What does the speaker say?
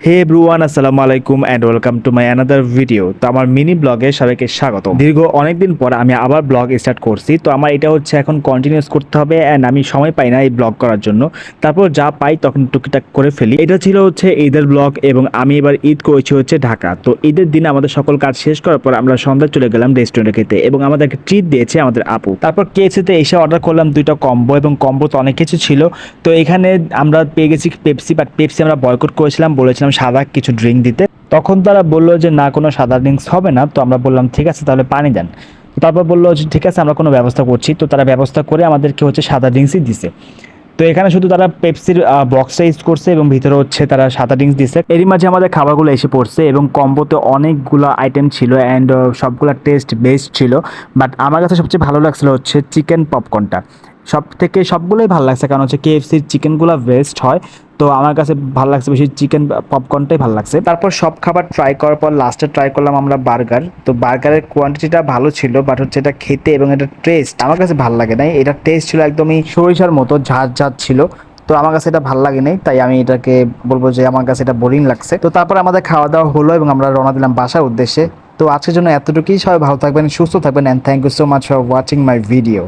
হে everyone, আসসালামু আলাইকুম and welcome to my another video. তো আমার মিনি ব্লগে সবাইকে স্বাগত। দীর্ঘ অনেকদিন পর আমি আবার ব্লগ স্টার্ট করছি। তো আমার এটা হচ্ছে এখন কন্টিনিউস করতে হবে অ্যান্ড আমি সময় পাই না এই ব্লগ করার জন্য। তারপর যা পাই তখন টুকিটাক করে ফেলি। এটা ছিল হচ্ছে ঈদের ব্লগ এবং আমি এবার ঈদ করেছি হচ্ছে ঢাকা। তো ঈদের দিন আমাদের সকল কাজ শেষ করার পর আমরা সন্ধ্যায় চলে গেলাম রেস্টুরেন্টে খেতে এবং আমাদেরকে ট্রিট দিয়েছে আমাদের আপু। তারপর কেএফসিতে এসে অর্ডার করলাম দুইটা কম্বো এবং কম্বোতে অনেক কিছু ছিল। তো এখানে আমরা পেয়ে গেছি পেপসি, বাট পেপসি আমরা বয়কট করেছিলাম, বলেছিলাম সাদা কিছু ড্রিঙ্ক দিতে। তখন তারা বললো যে না, কোনো সাদা ড্রিঙ্কস হবে না। তো আমরা বললাম ঠিক আছে, তাহলে পানি দেন। তো তারপর বললো যে ঠিক আছে, আমরা কোনো ব্যবস্থা করছি। তো তারা ব্যবস্থা করে আমাদেরকে হচ্ছে সাদা ড্রিঙ্কসই দিছে। তো এখানে শুধু তারা পেপসির বক্সটা ইউজ করছে এবং ভিতরে হচ্ছে তারা সাদা ড্রিঙ্কস দিচ্ছে। এরই মাঝে আমাদের খাবারগুলো এসে পড়ছে এবং কম্বোতে অনেকগুলো আইটেম ছিল অ্যান্ড সবগুলো টেস্ট বেস্ট ছিল। বাট আমার কাছে সবচেয়ে ভালো লাগছিল হচ্ছে চিকেন পপকর্নটা। সবগুলোই ভালো লাগছে, কারণ হচ্ছে কেএফসির চিকেনগুলো বেস্ট হয়। তো আমার কাছে ভালো লাগছে বেশি চিকেন পপকর্নটাই ভালো লাগছে। তারপর সব খাবার ট্রাই করার পর লাস্টে ট্রাই করলাম আমরা বার্গার। তো বার্গারের কোয়ান্টিটিটা ভালো ছিল, বাট হচ্ছে এটা খেতে এবং এটা টেস্ট আমার কাছে ভালো লাগে নাই। এটা টেস্ট ছিল একদমই সরিষার মতো, ঝাঁঝ ঝাঁঝ ছিল। তো আমার কাছে এটা ভালো লাগে নাই, তাই আমি এটাকে বলবো যে আমার কাছে এটা বোরিং লাগছে। তো তারপর আমাদের খাওয়া দাওয়া হলো এবং আমরা রওনা দিলাম বাসার উদ্দেশ্যে। তো আজকের জন্য এতটুকুই। সবাই ভালো থাকবেন, সুস্থ থাকবেন, and thank you so much for watching my video.